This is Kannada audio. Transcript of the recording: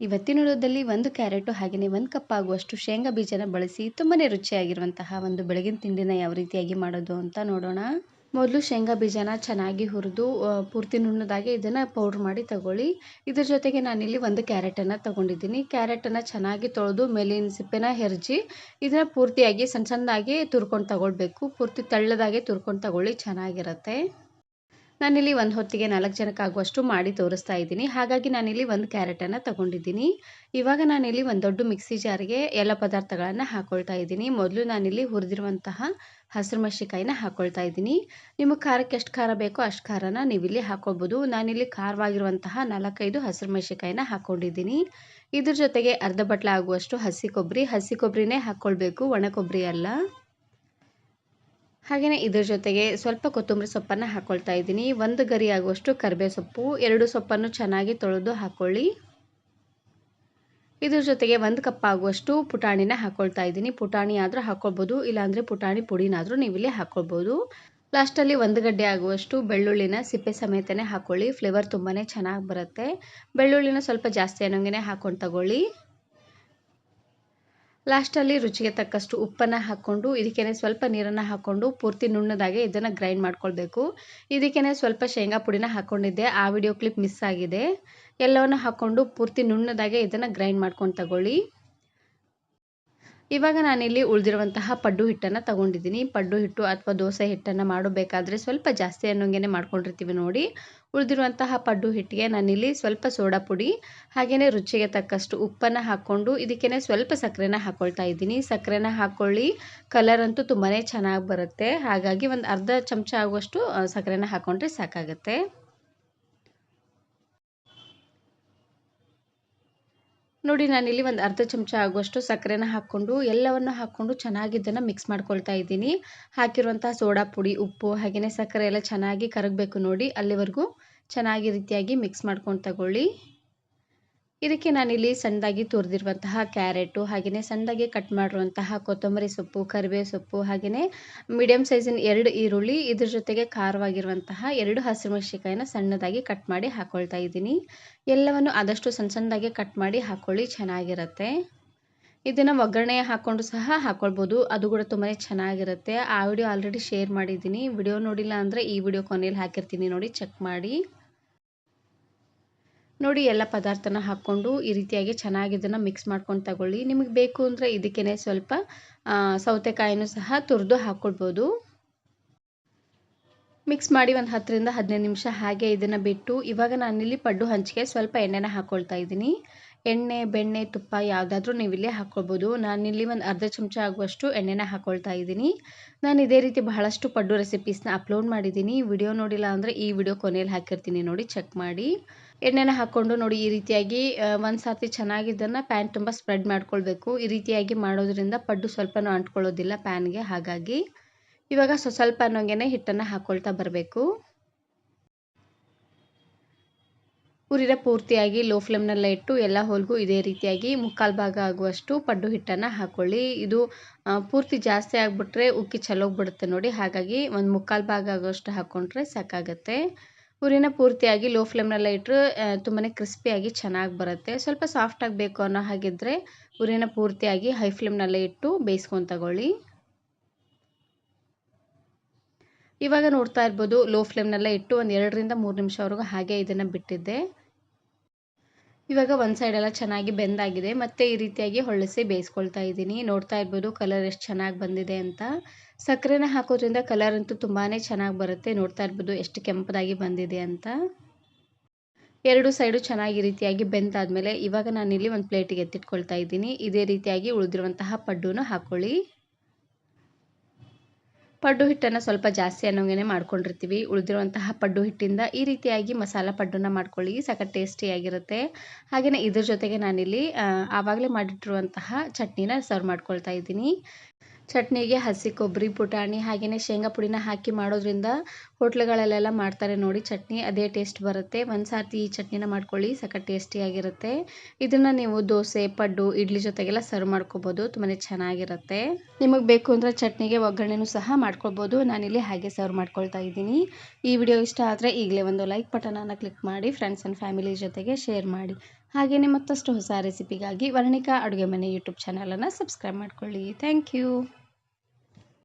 ಇವತ್ತಿನ ವಿಡಿಯೋದಲ್ಲಿ 1 ಕ್ಯಾರೆಟು ಹಾಗೆಯೇ 1 ಕಪ್ ಆಗುವಷ್ಟು ಶೇಂಗಾ ಬೀಜನ ಬಳಸಿ ತುಂಬಾನೇ ರುಚಿಯಾಗಿರುವಂತಹ ಒಂದು ಬೆಳಗಿನ ತಿಂಡಿನ ಯಾವ ರೀತಿಯಾಗಿ ಮಾಡೋದು ಅಂತ ನೋಡೋಣ. ಮೊದಲು ಶೇಂಗಾ ಬೀಜನ ಚೆನ್ನಾಗಿ ಹುರಿದು ಪೂರ್ತಿ ನುಣ್ಣದಾಗಿ ಇದನ್ನು ಪೌಡ್ರ್ ಮಾಡಿ ತಗೊಳ್ಳಿ. ಇದ್ರ ಜೊತೆಗೆ ನಾನಿಲ್ಲಿ 1 ಕ್ಯಾರೆಟನ್ನು ತಗೊಂಡಿದ್ದೀನಿ. ಕ್ಯಾರೆಟನ್ನು ಚೆನ್ನಾಗಿ ತೊಳೆದು ಮೇಲಿನ ಸಿಪ್ಪೆನ ಹೆರಚಿ ಇದನ್ನು ಪೂರ್ತಿಯಾಗಿ ಸಣ್ಣ ಸಣ್ಣದಾಗಿ ತುರ್ಕೊಂಡು ತಗೊಳ್ಬೇಕು. ಪೂರ್ತಿ ತೆಳ್ಳದಾಗೆ ತುರ್ಕೊಂಡು ತಗೊಳ್ಳಿ, ಚೆನ್ನಾಗಿರುತ್ತೆ. ನಾನಿಲ್ಲಿ ಒಂದು ಹೊತ್ತಿಗೆ 4 ಜನಕ್ಕಾಗುವಷ್ಟು ಮಾಡಿ ತೋರಿಸ್ತಾ ಇದ್ದೀನಿ. ಹಾಗಾಗಿ ನಾನಿಲ್ಲಿ 1 ಕ್ಯಾರೆಟನ್ನು ತಗೊಂಡಿದ್ದೀನಿ. ಇವಾಗ ನಾನಿಲ್ಲಿ ಒಂದು ದೊಡ್ಡ ಮಿಕ್ಸಿ ಜಾರಿಗೆ ಎಲ್ಲ ಪದಾರ್ಥಗಳನ್ನು ಹಾಕ್ಕೊಳ್ತಾ ಇದ್ದೀನಿ. ಮೊದಲು ನಾನಿಲ್ಲಿ ಹುರಿದಿರುವಂತಹ ಹಸಿರು ಮೆಣಸಿನಕಾಯಿನ ಹಾಕ್ಕೊಳ್ತಾ ಇದ್ದೀನಿ. ನಿಮಗೆ ಖಾರಕ್ಕೆ ಎಷ್ಟು ಖಾರ ಬೇಕೋ ಅಷ್ಟು ಖಾರನ ನೀವಿಲ್ಲಿ ಹಾಕ್ಕೊಳ್ಬೋದು. ನಾನಿಲ್ಲಿ ಖಾರವಾಗಿರುವಂತಹ 4-5 ಹಸಿರು ಮೆಣಸಿನಕಾಯಿನ ಹಾಕ್ಕೊಂಡಿದ್ದೀನಿ. ಇದ್ರ ಜೊತೆಗೆ ಅರ್ಧ ಬಟ್ಲ ಆಗುವಷ್ಟು ಹಸಿ ಕೊಬ್ಬರಿನೇ ಹಾಕ್ಕೊಳ್ಬೇಕು, ಒಣ ಕೊಬ್ಬರಿ ಅಲ್ಲ. ಹಾಗೆಯೇ ಇದ್ರ ಜೊತೆಗೆ ಸ್ವಲ್ಪ ಕೊತ್ತಂಬರಿ ಸೊಪ್ಪನ್ನು ಹಾಕ್ಕೊಳ್ತಾ ಇದ್ದೀನಿ. 1 ಗರಿ ಆಗುವಷ್ಟು ಕರಿಬೇವು ಸೊಪ್ಪು, 2 ಸೊಪ್ಪನ್ನು ಚೆನ್ನಾಗಿ ತೊಳೆದು ಹಾಕ್ಕೊಳ್ಳಿ. ಇದ್ರ ಜೊತೆಗೆ 1 ಕಪ್ ಆಗುವಷ್ಟು ಪುಟಾಣಿನ ಹಾಕ್ಕೊಳ್ತಾ ಇದ್ದೀನಿ. ಪುಟಾಣಿ ಆದರೂ ಹಾಕ್ಕೊಳ್ಬೋದು, ಇಲ್ಲಾಂದರೆ ಪುಟಾಣಿ ಪುಡಿನಾದರೂ ನೀವಿಲ್ಲಿ ಹಾಕ್ಕೊಳ್ಬೋದು. ಲಾಸ್ಟಲ್ಲಿ 1 ಗಡ್ಡೆ ಆಗುವಷ್ಟು ಬೆಳ್ಳುಳ್ಳಿನ ಸಿಪ್ಪೆ ಸಮೇತನೇ ಹಾಕ್ಕೊಳ್ಳಿ. ಫ್ಲೇವರ್ ತುಂಬಾ ಚೆನ್ನಾಗಿ ಬರುತ್ತೆ. ಬೆಳ್ಳುಳ್ಳಿನ ಸ್ವಲ್ಪ ಜಾಸ್ತಿ ಅನ್ನೋಂಗೆ ಹಾಕ್ಕೊಂಡು ತಗೊಳ್ಳಿ. ಲಾಸ್ಟಲ್ಲಿ ರುಚಿಗೆ ತಕ್ಕಷ್ಟು ಉಪ್ಪನ್ನು ಹಾಕ್ಕೊಂಡು ಇದಕ್ಕೇ ಸ್ವಲ್ಪ ನೀರನ್ನು ಹಾಕ್ಕೊಂಡು ಪೂರ್ತಿ ನುಣ್ಣದಾಗೆ ಇದನ್ನು ಗ್ರೈಂಡ್ ಮಾಡ್ಕೊಳ್ಬೇಕು. ಇದಕ್ಕೇ ಸ್ವಲ್ಪ ಶೇಂಗಾ ಪುಡಿನ ಹಾಕ್ಕೊಂಡಿದ್ದೆ, ಆ ವಿಡಿಯೋ ಕ್ಲಿಪ್ ಮಿಸ್ ಆಗಿದೆ. ಎಲ್ಲವನ್ನು ಹಾಕ್ಕೊಂಡು ಪೂರ್ತಿ ನುಣ್ಣದಾಗೆ ಇದನ್ನು ಗ್ರೈಂಡ್ ಮಾಡ್ಕೊಂಡು ತಗೊಳ್ಳಿ. ಇವಾಗ ನಾನಿಲ್ಲಿ ಉಳಿದಿರುವಂತಹ ಪಡ್ಡು ಹಿಟ್ಟನ್ನು ತಗೊಂಡಿದ್ದೀನಿ. ಪಡ್ಡು ಹಿಟ್ಟು ಅಥವಾ ದೋಸೆ ಹಿಟ್ಟನ್ನು ಮಾಡಬೇಕಾದ್ರೆ ಸ್ವಲ್ಪ ಜಾಸ್ತಿ ಅನ್ನೋಂಗೆ ಮಾಡ್ಕೊಂಡಿರ್ತೀವಿ ನೋಡಿ. ಉಳಿದಿರುವಂತಹ ಪಡ್ಡು ಹಿಟ್ಟಿಗೆ ನಾನಿಲ್ಲಿ ಸ್ವಲ್ಪ ಸೋಡಾ ಪುಡಿ ಹಾಗೆಯೇ ರುಚಿಗೆ ತಕ್ಕಷ್ಟು ಉಪ್ಪನ್ನು ಹಾಕ್ಕೊಂಡು ಇದಕ್ಕೇ ಸ್ವಲ್ಪ ಸಕ್ಕರೆನ ಹಾಕ್ಕೊಳ್ತಾ ಇದ್ದೀನಿ. ಸಕ್ಕರೆನ ಹಾಕ್ಕೊಳ್ಳಿ, ಕಲರ್ ಅಂತೂ ತುಂಬಾ ಚೆನ್ನಾಗಿ ಬರುತ್ತೆ. ಹಾಗಾಗಿ ಒಂದು ಅರ್ಧ ಚಮಚ ಆಗುವಷ್ಟು ಸಕ್ಕರೆನ ಹಾಕ್ಕೊಂಡ್ರೆ ಸಾಕಾಗುತ್ತೆ. ನೋಡಿ, ನಾನಿಲ್ಲಿ ಒಂದು ಅರ್ಧ ಚಮಚ ಆಗುವಷ್ಟು ಸಕ್ಕರೆನ ಹಾಕ್ಕೊಂಡು ಎಲ್ಲವನ್ನು ಹಾಕ್ಕೊಂಡು ಚೆನ್ನಾಗಿ ಇದನ್ನು ಮಿಕ್ಸ್ ಮಾಡ್ಕೊಳ್ತಾ ಇದ್ದೀನಿ. ಹಾಕಿರುವಂತಹ ಸೋಡಾ ಪುಡಿ, ಉಪ್ಪು ಹಾಗೆಯೇ ಸಕ್ಕರೆ ಎಲ್ಲ ಚೆನ್ನಾಗಿ ಕರಗಬೇಕು ನೋಡಿ, ಅಲ್ಲಿವರೆಗೂ ಚೆನ್ನಾಗಿ ರೀತಿಯಾಗಿ ಮಿಕ್ಸ್ ಮಾಡ್ಕೊಂಡು ತಗೊಳ್ಳಿ. ಇದಕ್ಕೆ ನಾನಿಲ್ಲಿ ಸಣ್ಣದಾಗಿ ತುರಿದಿರುವಂತಹ ಕ್ಯಾರೆಟು ಹಾಗೆಯೇ ಸಣ್ಣದಾಗಿ ಕಟ್ ಮಾಡಿರುವಂತಹ ಕೊತ್ತಂಬರಿ ಸೊಪ್ಪು, ಕರಿಬೇವು ಸೊಪ್ಪು ಹಾಗೆಯೇ ಮೀಡಿಯಮ್ ಸೈಜಿನ 2 ಈರುಳ್ಳಿ, ಇದ್ರ ಜೊತೆಗೆ ಖಾರವಾಗಿರುವಂತಹ 2 ಹಸಿರು ಮೆಣಸಿನಕಾಯಿನ ಸಣ್ಣದಾಗಿ ಕಟ್ ಮಾಡಿ ಹಾಕ್ಕೊಳ್ತಾ ಇದ್ದೀನಿ. ಎಲ್ಲವನ್ನು ಆದಷ್ಟು ಸಣ್ಣದಾಗಿ ಕಟ್ ಮಾಡಿ ಹಾಕ್ಕೊಳ್ಳಿ, ಚೆನ್ನಾಗಿರುತ್ತೆ. ಇದನ್ನು ಒಗ್ಗರಣೆ ಹಾಕ್ಕೊಂಡು ಸಹ ಹಾಕ್ಕೊಳ್ಬೋದು, ಅದು ಕೂಡ ತುಂಬಾ ಚೆನ್ನಾಗಿರುತ್ತೆ. ಆ ವಿಡಿಯೋ ಆಲ್ರೆಡಿ ಶೇರ್ ಮಾಡಿದ್ದೀನಿ. ವಿಡಿಯೋ ನೋಡಿಲ್ಲ ಅಂದರೆ ಈ ವಿಡಿಯೋ ಕೊನೆಯಲ್ಲಿ ಹಾಕಿರ್ತೀನಿ ನೋಡಿ, ಚೆಕ್ ಮಾಡಿ. ನೋಡಿ, ಎಲ್ಲ ಪದಾರ್ಥನ ಹಾಕ್ಕೊಂಡು ಈ ರೀತಿಯಾಗಿ ಚೆನ್ನಾಗಿ ಇದನ್ನು ಮಿಕ್ಸ್ ಮಾಡ್ಕೊಂಡು ತಗೊಳ್ಳಿ. ನಿಮಗೆ ಬೇಕು ಅಂದರೆ ಇದಕ್ಕೇ ಸ್ವಲ್ಪ ಸೌತೆಕಾಯಿನೂ ಸಹ ತುರಿದು ಹಾಕ್ಕೊಳ್ಬೋದು. ಮಿಕ್ಸ್ ಮಾಡಿ ಒಂದು 10ರಿಂದ 15 ನಿಮಿಷ ಹಾಗೆ ಇದನ್ನು ಬಿಟ್ಟು ಇವಾಗ ನಾನಿಲ್ಲಿ ಪಡ್ಡು ಹಂಚಿಗೆ ಸ್ವಲ್ಪ ಎಣ್ಣೆನ ಹಾಕ್ಕೊಳ್ತಾ ಇದ್ದೀನಿ. ಎಣ್ಣೆ, ಬೆಣ್ಣೆ, ತುಪ್ಪ ಯಾವುದಾದ್ರೂ ನೀವಿಲ್ಲಿ ಹಾಕ್ಕೊಳ್ಬೋದು. ನಾನಿಲ್ಲಿ ಒಂದು ಅರ್ಧ ಚಮಚ ಆಗುವಷ್ಟು ಎಣ್ಣೆನ ಹಾಕ್ಕೊಳ್ತಾ ಇದ್ದೀನಿ. ನಾನು ಇದೇ ರೀತಿ ಬಹಳಷ್ಟು ಪಡ್ಡು ರೆಸಿಪೀಸ್ನ ಅಪ್ಲೋಡ್ ಮಾಡಿದ್ದೀನಿ. ವಿಡಿಯೋ ನೋಡಿಲ್ಲ ಅಂದರೆ ಈ ವಿಡಿಯೋ ಕೊನೆಯಲ್ಲಿ ಹಾಕಿರ್ತೀನಿ ನೋಡಿ, ಚೆಕ್ ಮಾಡಿ. ಎಣ್ಣೆನ ಹಾಕ್ಕೊಂಡು ನೋಡಿ ಈ ರೀತಿಯಾಗಿ ಒಂದು ಸರ್ತಿ ಚೆನ್ನಾಗಿ ಇದನ್ನು ಪ್ಯಾನ್ ತುಂಬ ಸ್ಪ್ರೆಡ್ ಮಾಡ್ಕೊಳ್ಬೇಕು. ಈ ರೀತಿಯಾಗಿ ಮಾಡೋದ್ರಿಂದ ಪಡ್ಡು ಸ್ವಲ್ಪನೂ ಅಂಟ್ಕೊಳ್ಳೋದಿಲ್ಲ ಪ್ಯಾನ್ಗೆ. ಹಾಗಾಗಿ ಇವಾಗ ಸ್ವಲ್ಪ ಅನ್ನೋಂಗೆ ಹಿಟ್ಟನ್ನು ಹಾಕ್ಕೊಳ್ತಾ ಬರಬೇಕು. ಉರಿನ ಪೂರ್ತಿಯಾಗಿ ಲೋ ಫ್ಲೇಮ್ನಲ್ಲೇ ಇಟ್ಟು ಎಲ್ಲ ಹೋಲ್ಗೂ ಇದೇ ರೀತಿಯಾಗಿ 3/4 ಭಾಗ ಆಗುವಷ್ಟು ಪಡ್ಡು ಹಿಟ್ಟನ್ನು ಹಾಕ್ಕೊಳ್ಳಿ. ಇದು ಪೂರ್ತಿ ಜಾಸ್ತಿ ಆಗಿಬಿಟ್ರೆ ಉಕ್ಕಿ ಚೆಲ್ಲೋಗ್ಬಿಡುತ್ತೆ ನೋಡಿ, ಹಾಗಾಗಿ ಒಂದು 3/4 ಭಾಗ ಆಗುವಷ್ಟು ಹಾಕ್ಕೊಂಡ್ರೆ ಸಾಕಾಗುತ್ತೆ. ಉರಿನ ಪೂರ್ತಿಯಾಗಿ ಲೋ ಫ್ಲೇಮ್ನಲ್ಲೇ ಇಟ್ಟರೆ ತುಂಬಾ ಕ್ರಿಸ್ಪಿಯಾಗಿ ಚೆನ್ನಾಗಿ ಬರುತ್ತೆ. ಸ್ವಲ್ಪ ಸಾಫ್ಟಾಗಿ ಬೇಕು ಅನ್ನೋ ಹಾಗಿದ್ದರೆ ಉರಿನ ಪೂರ್ತಿಯಾಗಿ ಹೈ ಫ್ಲೇಮ್ನಲ್ಲೇ ಇಟ್ಟು ಬೇಯಿಸ್ಕೊಂಡು ತಗೊಳ್ಳಿ. ಇವಾಗ ನೋಡ್ತಾ ಇರ್ಬೋದು, ಲೋ ಫ್ಲೇಮ್ನಲ್ಲೇ ಇಟ್ಟು ಒಂದು 2ರಿಂದ 3 ನಿಮಿಷವರೆಗೂ ಹಾಗೆ ಇದನ್ನು ಬಿಟ್ಟಿದ್ದೆ. ಇವಾಗ ಒಂದು ಸೈಡೆಲ್ಲ ಚೆನ್ನಾಗಿ ಬೆಂದಾಗಿದೆ. ಮತ್ತೆ ಈ ರೀತಿಯಾಗಿ ಹೊಳ್ಳಿಸಿ ಬೇಯಿಸ್ಕೊಳ್ತಾ ಇದ್ದೀನಿ. ನೋಡ್ತಾ ಇರ್ಬೋದು ಕಲರ್ ಎಷ್ಟು ಚೆನ್ನಾಗಿ ಬಂದಿದೆ ಅಂತ. ಸಕ್ಕರೆನ ಹಾಕೋದ್ರಿಂದ ಕಲರ್ ಅಂತೂ ತುಂಬಾ ಚೆನ್ನಾಗಿ ಬರುತ್ತೆ. ನೋಡ್ತಾ ಇರ್ಬೋದು ಎಷ್ಟು ಕೆಂಪದಾಗಿ ಬಂದಿದೆ ಅಂತ. 2 ಸೈಡು ಚೆನ್ನಾಗಿ ರೀತಿಯಾಗಿ ಬೆಂದಾದ್ಮೇಲೆ ಇವಾಗ ನಾನಿಲ್ಲಿ ಒಂದು ಪ್ಲೇಟಿಗೆ ಎತ್ತಿಟ್ಕೊಳ್ತಾ ಇದ್ದೀನಿ. ಇದೇ ರೀತಿಯಾಗಿ ಉಳಿದಿರುವಂತಹ ಪಡ್ಡುನ ಹಾಕ್ಕೊಳ್ಳಿ. ಪಡ್ಡು ಹಿಟ್ಟನ್ನು ಸ್ವಲ್ಪ ಜಾಸ್ತಿ ಅನ್ನೋಂಗೆ ಮಾಡ್ಕೊಂಡಿರ್ತೀವಿ. ಉಳಿದಿರುವಂತಹ ಪಡ್ಡು ಹಿಟ್ಟಿಂದ ಈ ರೀತಿಯಾಗಿ ಮಸಾಲ ಪಡ್ಡನ್ನ ಮಾಡ್ಕೊಳ್ಳಿ, ಸಖತ್ ಟೇಸ್ಟಿಯಾಗಿರುತ್ತೆ. ಹಾಗೆಯೇ ಇದ್ರ ಜೊತೆಗೆ ನಾನಿಲ್ಲಿ ಆವಾಗಲೇ ಮಾಡಿಟ್ಟಿರುವಂತಹ ಚಟ್ನಿನ ಸರ್ವ್ ಮಾಡ್ಕೊಳ್ತಾ ಇದ್ದೀನಿ. ಚಟ್ನಿಗೆ ಹಸಿ ಕೊಬ್ಬರಿ, ಪುಟಾಣಿ ಹಾಗೆಯೇ ಶೇಂಗಾ ಪುಡಿನ ಹಾಕಿ ಮಾಡೋದ್ರಿಂದ ಹೋಟ್ಲುಗಳಲ್ಲೆಲ್ಲ ಮಾಡ್ತಾರೆ ನೋಡಿ ಚಟ್ನಿ, ಅದೇ ಟೇಸ್ಟ್ ಬರುತ್ತೆ. ಒಂದು ಸರ್ತಿ ಈ ಚಟ್ನಿನ ಮಾಡ್ಕೊಳ್ಳಿ, ಸಖತ್ ಟೇಸ್ಟಿಯಾಗಿರುತ್ತೆ. ಇದನ್ನು ನೀವು ದೋಸೆ, ಪಡ್ಡು, ಇಡ್ಲಿ ಜೊತೆಗೆಲ್ಲ ಸರ್ವ್ ಮಾಡ್ಕೊಬೋದು, ತುಂಬಾ ಚೆನ್ನಾಗಿರುತ್ತೆ. ನಿಮಗೆ ಬೇಕು ಅಂದರೆ ಚಟ್ನಿಗೆ ಒಗ್ಗರಣೆನೂ ಸಹ ಮಾಡ್ಕೊಳ್ಬೋದು. ನಾನಿಲ್ಲಿ ಹಾಗೆ ಸರ್ವ್ ಮಾಡ್ಕೊಳ್ತಾ ಇದ್ದೀನಿ. ಈ ವಿಡಿಯೋ ಇಷ್ಟ ಆದರೆ ಈಗಲೇ ಒಂದು ಲೈಕ್ ಬಟನನ್ನು ಕ್ಲಿಕ್ ಮಾಡಿ ಫ್ರೆಂಡ್ಸ್ ಆ್ಯಂಡ್ ಫ್ಯಾಮಿಲಿ ಜೊತೆಗೆ ಶೇರ್ ಮಾಡಿ. ಹಾಗೆಯೇ ಮತ್ತಷ್ಟು ಹೊಸ ರೆಸಿಪಿಗಾಗಿ ವರ್ಣಿಕಾ ಅಡುಗೆ ಮನೆ ಯೂಟ್ಯೂಬ್ ಚಾನಲನ್ನು ಸಬ್ಸ್ಕ್ರೈಬ್ ಮಾಡ್ಕೊಳ್ಳಿ. Thank you.